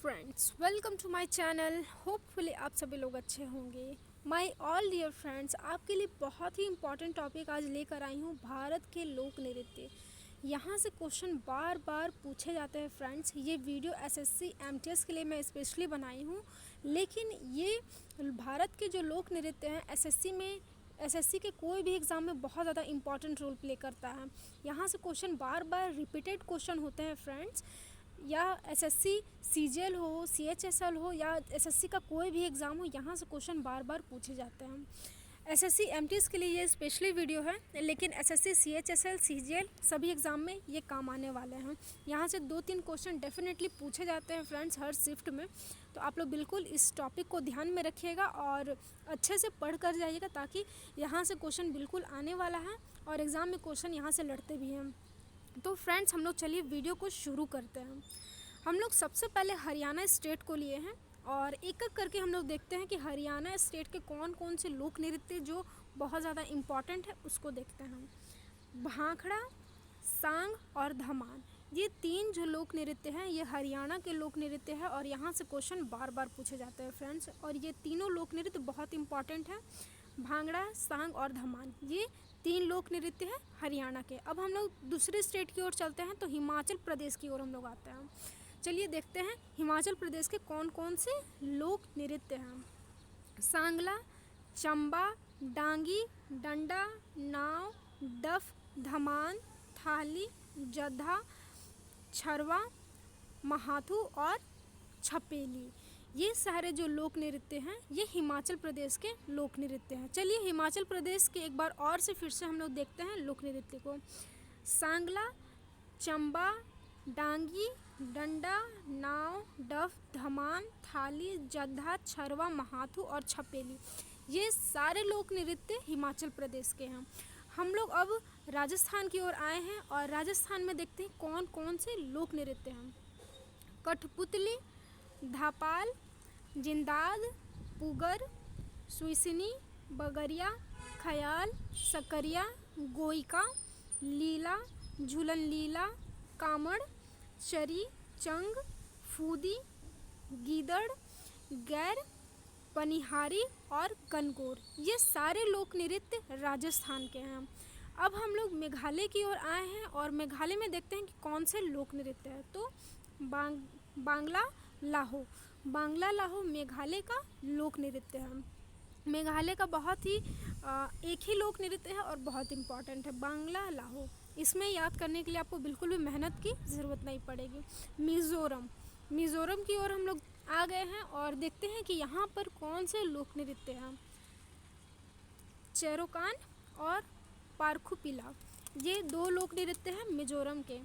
Friends, welcome to my channel. Hopefully आप सभी लोग अच्छे होंगे। माय ऑल डियर फ्रेंड्स, आपके लिए बहुत ही इम्पॉर्टेंट टॉपिक आज लेकर आई हूँ, भारत के लोक नृत्य। यहाँ से क्वेश्चन बार बार पूछे जाते हैं फ्रेंड्स। ये वीडियो एसएससी एमटीएस के लिए मैं स्पेशली बनाई हूँ, लेकिन ये भारत के जो लोक नृत्य हैं एसएससी के कोई भी एग्ज़ाम में बहुत ज़्यादा इंपॉर्टेंट रोल प्ले करता है। यहाँ से क्वेश्चन बार बार रिपीटेड क्वेश्चन होते हैं फ्रेंड्स। या एसएससी सीजीएल हो, सीएचएसएल हो या एसएससी का कोई भी एग्ज़ाम हो, यहाँ से क्वेश्चन बार बार पूछे जाते हैं। एसएससी एमटीएस के लिए ये स्पेशली वीडियो है, लेकिन एसएससी सीएचएसएल सीजीएल सभी एग्ज़ाम में ये काम आने वाले हैं। यहाँ से 2-3 क्वेश्चन डेफिनेटली पूछे जाते हैं फ्रेंड्स हर शिफ्ट में। तो आप लोग बिल्कुल इस टॉपिक को ध्यान में रखिएगा और अच्छे से पढ़ कर जाइएगा, ताकि यहाँ से क्वेश्चन बिल्कुल आने वाला है और एग्ज़ाम में क्वेश्चन यहाँ से लड़ते भी हैं। तो फ्रेंड्स, हम लोग चलिए वीडियो को शुरू करते हैं। हम लोग सबसे पहले हरियाणा स्टेट को लिए हैं और एक एक करके हम लोग देखते हैं कि हरियाणा स्टेट के कौन कौन से लोक नृत्य जो बहुत ज़्यादा इम्पॉर्टेंट है उसको देखते हैं। भांगड़ा, सांग और धमाल, ये 3 जो लोक नृत्य हैं ये हरियाणा के लोक नृत्य है और यहाँ से क्वेश्चन बार बार पूछे जाते हैं फ्रेंड्स। और ये तीनों लोक नृत्य बहुत इंपॉर्टेंट है। भांगड़ा, सांग और धमाल, ये 3 लोक नृत्य है हरियाणा के। अब हम लोग दूसरे स्टेट की ओर चलते हैं, तो हिमाचल प्रदेश की ओर हम लोग आते हैं। चलिए देखते हैं हिमाचल प्रदेश के कौन कौन से लोक नृत्य हैं। सांगला, चंबा, डांगी, डंडा, नाव, डफ, धमान, थाली, जद्दा, छरवा, महाथू और छपेली, ये सारे जो लोक नृत्य हैं ये हिमाचल प्रदेश के लोक नृत्य हैं। चलिए हिमाचल प्रदेश के एक बार और से फिर से हम लोग देखते हैं लोक नृत्य को। सांगला, चंबा, डांगी, डंडा, नाव, डफ, धमान, थाली, जद्दा, छरवा, महाथू और छपेली, ये सारे लोक नृत्य हिमाचल प्रदेश के हैं। हम लोग अब राजस्थान की ओर आए हैं और राजस्थान में देखते हैं कौन कौन से लोक नृत्य हैं। कठपुतली, धापाल, जिंदाल, पुगर, सुइसनी, बगरिया, खयाल, सकरिया, गोइका, लीला, झूलन लीला, कामड़, चरी, चंग, फूदी, गीदड़, गैर, पनिहारी और कनकोर, ये सारे लोक नृत्य राजस्थान के हैं। अब हम लोग मेघालय की ओर आए हैं और मेघालय में देखते हैं कि कौन से लोक नृत्य है। तो बांग्ला लाहो, बांग्ला लाहो मेघालय का लोक नृत्य है। मेघालय का बहुत ही एक ही लोक नृत्य है और बहुत इम्पॉर्टेंट है, बांग्ला लाहो। इसमें याद करने के लिए आपको बिल्कुल भी मेहनत की ज़रूरत नहीं पड़ेगी। मिज़ोरम, मिज़ोरम की ओर हम लोग आ गए हैं और देखते हैं कि यहाँ पर कौन से लोक नृत्य हैं। चेरोकान और पारखुपिला, ये 2 लोक नृत्य हैं मिज़ोरम के।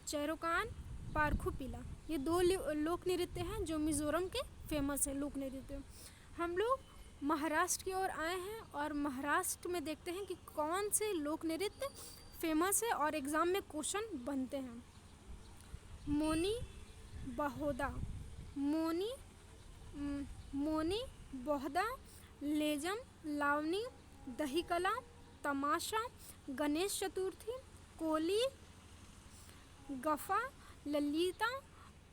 चेरोकान, पारखुपिला, ये 2 लोक नृत्य हैं जो मिज़ोरम के फेमस है लोक नृत्य। हम लोग महाराष्ट्र की ओर आए हैं और महाराष्ट्र में देखते हैं कि कौन से लोक नृत्य फेमस है और एग्ज़ाम में क्वेश्चन बनते हैं। मोनी बहोदा, मोनी बोहदा, लेजम, लावनी, दहीकला, तमाशा, गणेश चतुर्थी, कोली, गफा, ललिता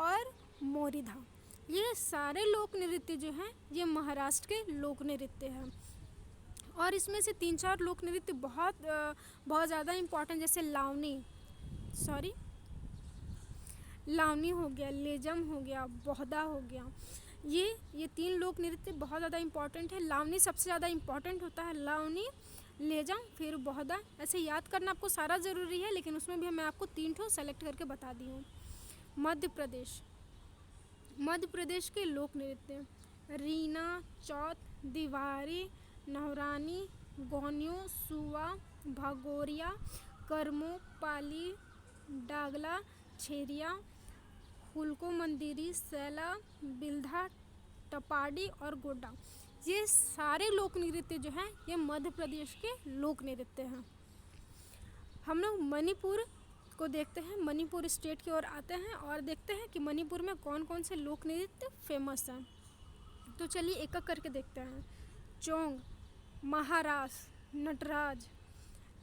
और मोरिधा, ये सारे लोक नृत्य जो हैं ये महाराष्ट्र के लोक नृत्य हैं। और इसमें से 3-4 लोक नृत्य बहुत ज़्यादा इम्पॉर्टेंट, जैसे लावनी हो गया, लेजम हो गया, बोहदा हो गया, ये 3 लोक नृत्य बहुत ज़्यादा इम्पॉर्टेंट है। लावनी सबसे ज़्यादा इम्पॉर्टेंट होता है, लावनी, लेजम, फिर बोहदा। ऐसे याद करना आपको सारा ज़रूरी है, लेकिन उसमें भी मैं आपको 3 ठो सेलेक्ट करके बता दी हूँ। मध्य प्रदेश के लोक नृत्य, रीना, चौथ, दिवारी, नौरानी, गोनियो, सुवा, भगोरिया, करमो, पाली, डागला, छेरिया, हुलको मंदिरी, सैला, बिल्धा, टपाडी और गोड्डा, ये सारे लोक नृत्य जो हैं ये मध्य प्रदेश के लोक नृत्य हैं। हम लोग मणिपुर को देखते हैं, मणिपुर स्टेट की ओर आते हैं और देखते हैं कि मणिपुर में कौन कौन से लोक नृत्य फेमस हैं। तो चलिए एक एक करके देखते हैं। चोंग, महारास, नटराज,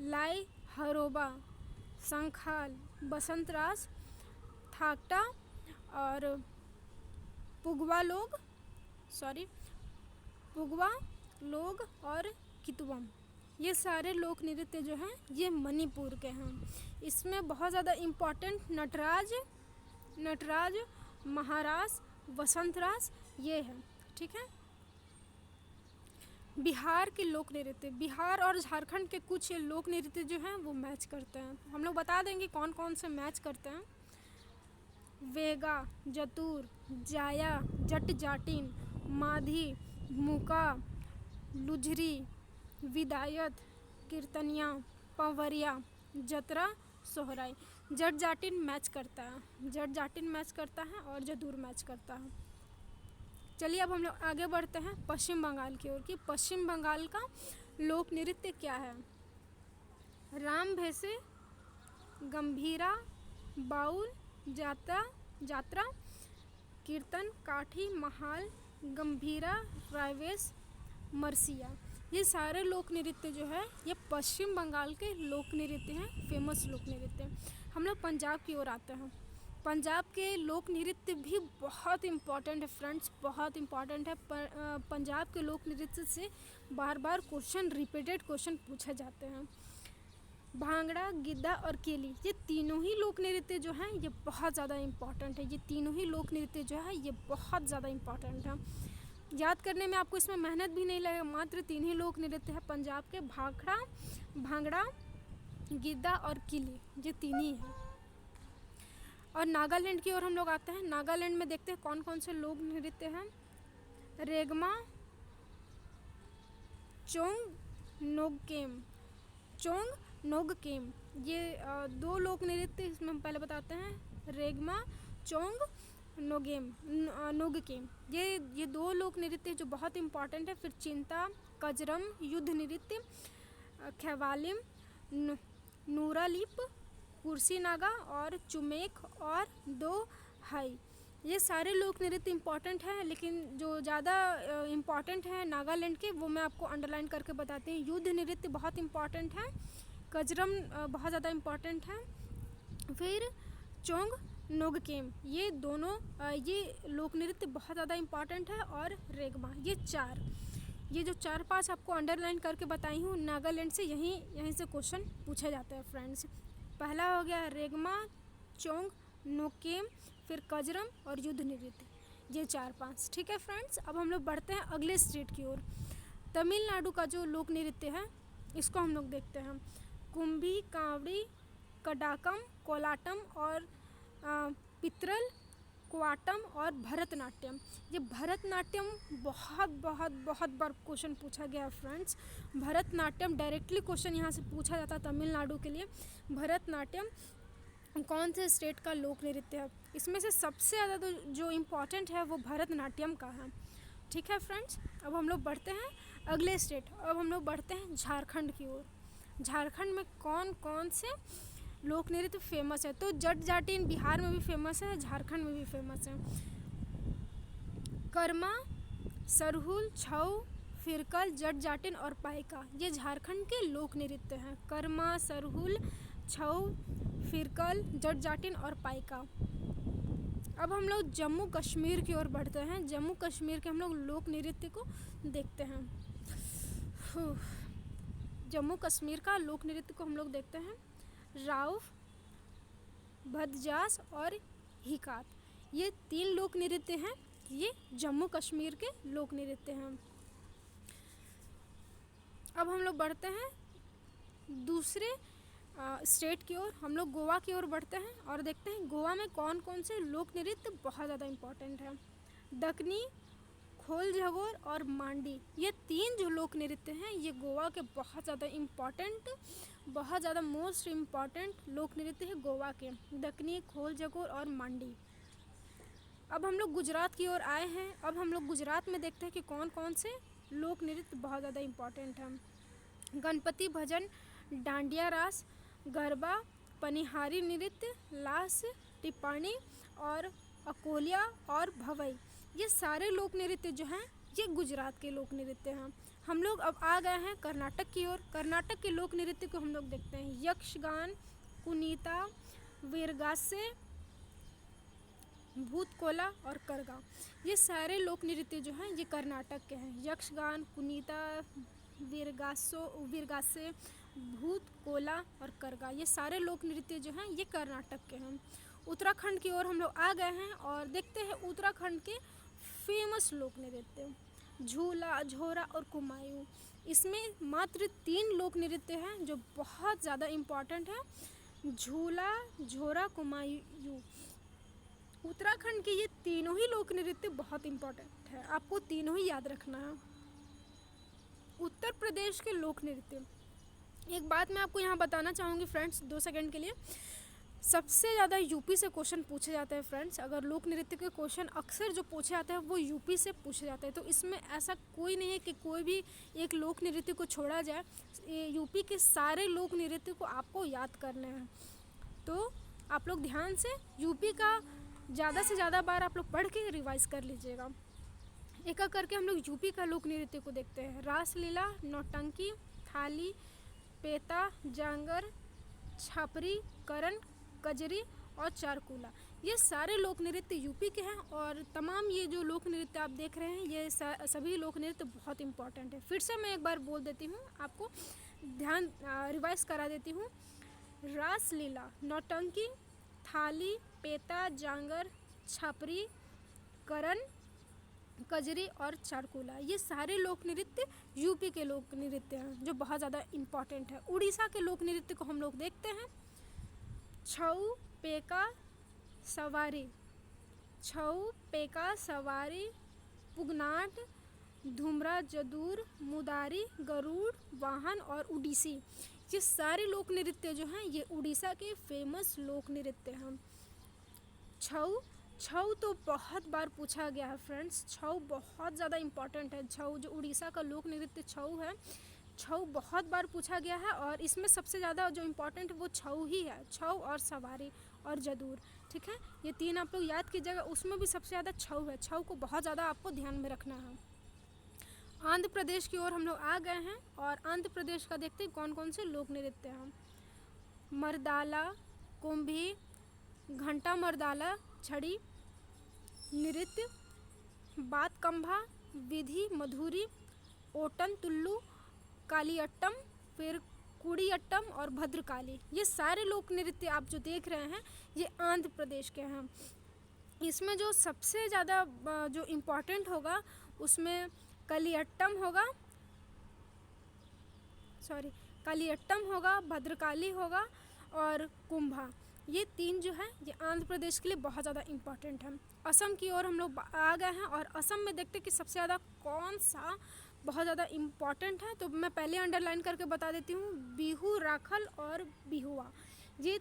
लाई हरोबा, संखाल, बसंत रास, थाकटा और पुगवा लोग, सॉरी पुगवा लोग और कितवम, ये सारे लोक नृत्य जो हैं ये मणिपुर के हैं। इसमें बहुत ज़्यादा इम्पॉर्टेंट नटराज, महारास, वसंत रास ये है। ठीक है। बिहार के लोक नृत्य, बिहार और झारखंड के कुछ लोक नृत्य जो हैं वो मैच करते हैं। हम लोग बता देंगे कौन कौन से मैच करते हैं। वेगा, जतुर, जाया, जट जाटिन, माधी, मुका, लुझरी, विदायत, कीर्तनिया, पंवरिया, जतरा, सोहराई। जट जाटिन मैच करता है, जट जाटिन मैच करता है और जदूर मैच करता है। चलिए अब हम लोग आगे बढ़ते हैं पश्चिम बंगाल की ओर कि पश्चिम बंगाल का लोक नृत्य क्या है। राम भैसे, गंभीरा, बाउल, जात्रा, कीर्तन, काठी, महाल, गंभीरा, रायवेश, मरसिया, ये सारे लोक नृत्य जो है ये पश्चिम बंगाल के लोक नृत्य हैं, फेमस लोक नृत्य। हम लोग पंजाब की ओर आते हैं। पंजाब के लोक नृत्य भी बहुत इम्पॉर्टेंट है फ्रेंड्स, बहुत इम्पॉर्टेंट है। पंजाब के लोक नृत्य से बार बार क्वेश्चन, रिपीटेड क्वेश्चन पूछे जाते हैं। भांगड़ा, गिद्धा और केली, ये तीनों ही लोक नृत्य जो हैं ये बहुत ज़्यादा इम्पॉर्टेंट है। ये तीनों ही लोक नृत्य जो है ये बहुत ज़्यादा इम्पॉर्टेंट है। याद करने में आपको इसमें मेहनत भी नहीं लगेगा। मात्र तीन ही लोक नृत्य है पंजाब के, भांगड़ा, गिद्धा और किली, ये तीन ही हैं। और नागालैंड की ओर हम लोग आते हैं। नागालैंड में देखते हैं कौन कौन से लोक नृत्य हैं। रेगमा, चोंग नोगकेम, ये दो लोक नृत्य इसमें हम पहले बताते हैं। रेगमा, चोंग नोगकेम, ये दो लोक नृत्य जो बहुत इम्पॉर्टेंट है। फिर चिंता, कजरम, युद्ध नृत्य, ख्यावालिम, नूरालिप, कुर्सी नागा और चुमेक और दो हाई, ये सारे लोक नृत्य इम्पॉर्टेंट हैं। लेकिन जो ज़्यादा इम्पॉर्टेंट है नागालैंड के वो मैं आपको अंडरलाइन करके बताती हूँ। युद्ध नृत्य बहुत इम्पॉर्टेंट है, कजरम बहुत ज़्यादा इम्पॉर्टेंट है, फिर चोंग नोगकेम, ये दोनों ये लोक नृत्य बहुत ज़्यादा इम्पॉर्टेंट है। और रेगमा, ये जो 4-5 आपको अंडरलाइन करके बताई हूँ नागालैंड से, यहीं से क्वेश्चन पूछे जाते हैं फ्रेंड्स। पहला हो गया रेगमा, चोंग नोगकेम, फिर कजरम और युद्ध नृत्य, ये 4-5। ठीक है फ्रेंड्स। अब हम लोग बढ़ते हैं अगले स्टेट की ओर। तमिलनाडु का जो लोक नृत्य है इसको हम लोग देखते हैं। कुंभी, कांवड़ी, कडाकम, कोलाटम और पितरल, क्वाटम और भरतनाट्यम। ये भरतनाट्यम बहुत बहुत बहुत बार क्वेश्चन पूछा गया है फ्रेंड्स। भरतनाट्यम डायरेक्टली क्वेश्चन यहाँ से पूछा जाता है तमिलनाडु के लिए। भरतनाट्यम कौन से स्टेट का लोक नृत्य है? इसमें से सबसे ज़्यादा तो जो इम्पोर्टेंट है वो भरतनाट्यम का है। ठीक है फ्रेंड्स। अब हम लोग बढ़ते हैं अगले स्टेट। अब हम लोग बढ़ते हैं झारखंड की ओर। झारखंड में कौन कौन से लोक नृत्य फेमस है? तो जट जाटिन बिहार में भी फेमस है, झारखंड में भी फेमस है। कर्मा, सरहुल, छऊ, फिरकल, जट जाटिन और पाइका, ये झारखंड के लोक नृत्य हैं। कर्मा, सरहुल, छऊ, फिरकल, जट जाटिन और पाइका। अब हम लोग जम्मू कश्मीर की ओर बढ़ते हैं। जम्मू कश्मीर के हम लोग लोक नृत्य को देखते हैं। जम्मू कश्मीर का लोक नृत्य को हम लोग देखते हैं। राउफ, भदजास और हिकात, ये 3 लोक नृत्य हैं। ये जम्मू कश्मीर के लोक नृत्य हैं। अब हम लोग बढ़ते हैं दूसरे स्टेट की ओर। हम लोग गोवा की ओर बढ़ते हैं और देखते हैं गोवा में कौन कौन से लोक नृत्य बहुत ज़्यादा इम्पोर्टेंट है। दक्कनी, खोल झगोर और मांडी, ये 3 जो लोक नृत्य हैं ये गोवा के बहुत ज़्यादा इम्पॉर्टेंट, बहुत ज़्यादा मोस्ट इम्पॉर्टेंट लोक नृत्य है गोवा के। दक्कनी, खोल झगोर और मांडी। अब हम लोग गुजरात की ओर आए हैं। अब हम लोग गुजरात में देखते हैं कि कौन कौन से लोक नृत्य बहुत ज़्यादा इम्पॉर्टेंट हैं। गणपति भजन, डांडिया रास, गरबा, पनिहारी नृत्य, लास, टिप्पाणी और अकोलिया और भवई, ये सारे लोक नृत्य जो हैं ये गुजरात के लोक नृत्य हैं। हम लोग अब आ गए हैं कर्नाटक की ओर। कर्नाटक के लोक नृत्य को हम लोग देखते हैं। यक्षगान, कुनीता, वीरगासे, भूतकोला और करगा। ये सारे लोक नृत्य जो हैं ये कर्नाटक के हैं। यक्षगान, कुनीता, वीरगासे, भूतकोला और करगा, ये सारे लोक नृत्य जो हैं ये कर्नाटक के हैं। उत्तराखंड की ओर हम लोग आ गए हैं और देखते हैं उत्तराखंड के फेमस लोक नृत्य झूला, झोरा और कुमायूं। इसमें मात्र 3 लोक नृत्य हैं जो बहुत ज़्यादा इम्पॉर्टेंट है। झूला, झोरा, कुमायूं। उत्तराखंड के ये तीनों ही लोक नृत्य बहुत इम्पॉर्टेंट है, आपको तीनों ही याद रखना है। उत्तर प्रदेश के लोक नृत्य, एक बात मैं आपको यहाँ बताना चाहूँगी फ्रेंड्स, 2 सेकंड के लिए। सबसे ज़्यादा यूपी से क्वेश्चन पूछे जाते हैं फ्रेंड्स। अगर लोक नृत्य के क्वेश्चन अक्सर जो पूछे जाते हैं वो यूपी से पूछे जाते हैं, तो इसमें ऐसा कोई नहीं है कि कोई भी एक लोक नृत्य को छोड़ा जाए। यूपी के सारे लोक नृत्य को आपको याद करने हैं, तो आप लोग ध्यान से यूपी का ज़्यादा से ज़्यादा बार आप लोग पढ़ के रिवाइज कर लीजिएगा। एक एक करके हम लोग यूपी का लोक नृत्य को देखते हैं। रासलीला, नौटंकी, थाली, पेता, जांगर, छापरी, करण, कजरी और चारकुला, ये सारे लोक नृत्य यूपी के हैं। और तमाम ये जो लोक नृत्य आप देख रहे हैं ये सभी लोक नृत्य बहुत इम्पॉर्टेंट है। फिर से मैं एक बार बोल देती हूँ, आपको ध्यान रिवाइज करा देती हूँ। रासलीला, नौटंकी, थाली, पेता, जांगर, छापरी, करण, कजरी और चारकुला, ये सारे लोक नृत्य यूपी के लोक नृत्य हैं जो बहुत ज़्यादा इम्पॉर्टेंट है। उड़ीसा के लोक नृत्य को हम लोग देखते हैं। छऊ, पेका, सवारी, छऊ, पेका, सवारी, पुगनाट, धुमरा, जदूर, मुदारी, गरुड़, वाहन और उड़ीसी, ये सारे लोक नृत्य जो हैं ये उड़ीसा के फेमस लोक नृत्य हैं। छऊ, छऊ तो बहुत बार पूछा गया है फ्रेंड्स। छऊ बहुत ज़्यादा इम्पॉर्टेंट है। छऊ जो उड़ीसा का लोक नृत्य छऊ है, छऊ बहुत बार पूछा गया है और इसमें सबसे ज़्यादा जो इम्पोर्टेंट वो छऊ ही है। छऊ और सवारी और जदूर, ठीक है, ये 3 आप लोग याद कीजिएगा। उसमें भी सबसे ज़्यादा छऊ है। छऊ को बहुत ज़्यादा आपको ध्यान में रखना है। आंध्र प्रदेश की ओर हम लोग आ गए हैं और आंध्र प्रदेश का देखते हैं कौन कौन से लोक नृत्य हैं। मर्दाला, कुंभी, घंटा मर्दाला, छड़ी नृत्य, बातकंभा, विधि मधुरी, ओटन तुल्लू, कालियट्टम, फिर कुड़ियट्टम और भद्रकाली, ये सारे लोक नृत्य आप जो देख रहे हैं ये आंध्र प्रदेश के हैं। इसमें जो सबसे ज़्यादा जो इम्पोर्टेंट होगा उसमें कालियट्टम होगा, भद्रकाली होगा और कुंभा, ये 3 जो है ये आंध्र प्रदेश के लिए बहुत ज़्यादा इम्पॉर्टेंट है। असम की ओर हम लोग आ गए हैं और असम में देखते हैं कि सबसे ज़्यादा कौन सा बहुत ज़्यादा इम्पॉर्टेंट है, तो मैं पहले अंडरलाइन करके बता देती हूँ। बिहू, राखल और बिहुआ, ये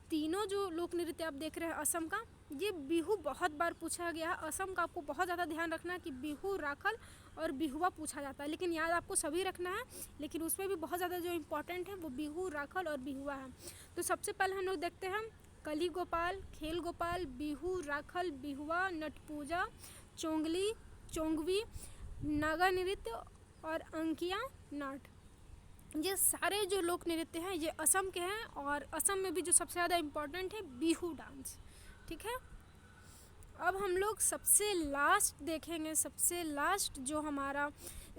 तीनों जो लोक नृत्य आप देख रहे हैं असम का, ये बिहू बहुत बार पूछा गया है। असम का आपको बहुत ज़्यादा ध्यान रखना है कि बिहू, राखल और बिहुआ पूछा जाता है, लेकिन याद आपको सभी रखना है, लेकिन उसमें भी बहुत ज़्यादा जो इम्पोर्टेंट है वो बिहू, राखल और बिहुआ है। तो सबसे पहले हम लोग देखते हैं कली गोपाल, खेल गोपाल, बिहू, राखल, बिहुआ, नटपूजा, चोंगली, चोंगवी, नागा नृत्य और अंकिया नाट, ये सारे जो लोक नृत्य हैं ये असम के हैं। और असम में भी जो सबसे ज़्यादा इम्पोर्टेंट है बिहू डांस, ठीक है। अब हम लोग सबसे लास्ट देखेंगे, सबसे लास्ट जो हमारा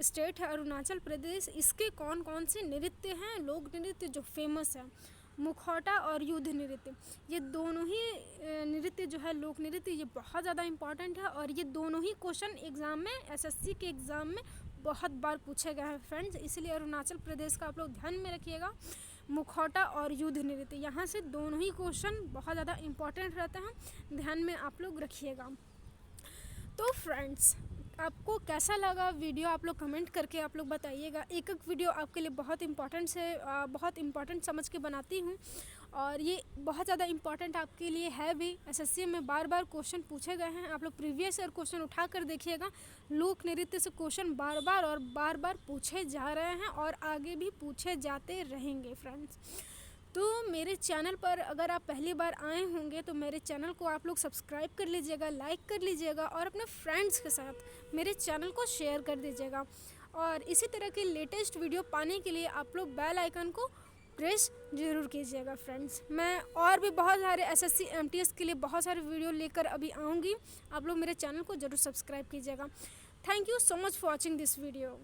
स्टेट है अरुणाचल प्रदेश, इसके कौन कौन से नृत्य हैं, लोक नृत्य जो फेमस है। मुखौटा और युद्ध नृत्य, ये दोनों ही नृत्य जो है लोक नृत्य ये बहुत ज़्यादा इम्पॉर्टेंट है और ये दोनों ही क्वेश्चन एग्ज़ाम में, एसएससी के एग्ज़ाम में बहुत बार पूछे गए हैं फ्रेंड्स, इसलिए अरुणाचल प्रदेश का आप लोग ध्यान में रखिएगा। मुखौटा और युद्ध नृत्य, यहाँ से दोनों ही क्वेश्चन बहुत ज़्यादा इम्पॉर्टेंट रहते हैं, ध्यान में आप लोग रखिएगा। तो फ्रेंड्स आपको कैसा लगा वीडियो, आप लोग कमेंट करके आप लोग बताइएगा। एक एक वीडियो आपके लिए बहुत इम्पॉर्टेंट समझ के बनाती हूँ और ये बहुत ज़्यादा इम्पॉर्टेंट आपके लिए है भी। एसएससी में बार बार क्वेश्चन पूछे गए हैं, आप लोग प्रीवियस ईयर क्वेश्चन उठा कर देखिएगा। लोक नृत्य से क्वेश्चन बार बार पूछे जा रहे हैं और आगे भी पूछे जाते रहेंगे फ्रेंड्स। तो मेरे चैनल पर अगर आप पहली बार आए होंगे तो मेरे चैनल को आप लोग सब्सक्राइब कर लीजिएगा, लाइक कर लीजिएगा और अपने फ्रेंड्स के साथ मेरे चैनल को शेयर कर दीजिएगा। और इसी तरह के लेटेस्ट वीडियो पाने के लिए आप लोग बेल आइकन को प्रेस ज़रूर कीजिएगा फ्रेंड्स। मैं और भी बहुत सारे एसएससी एमटीएस के लिए बहुत सारे वीडियो लेकर अभी आऊँगी। आप लोग मेरे चैनल को ज़रूर सब्सक्राइब कीजिएगा। Thank you so much for watching this video.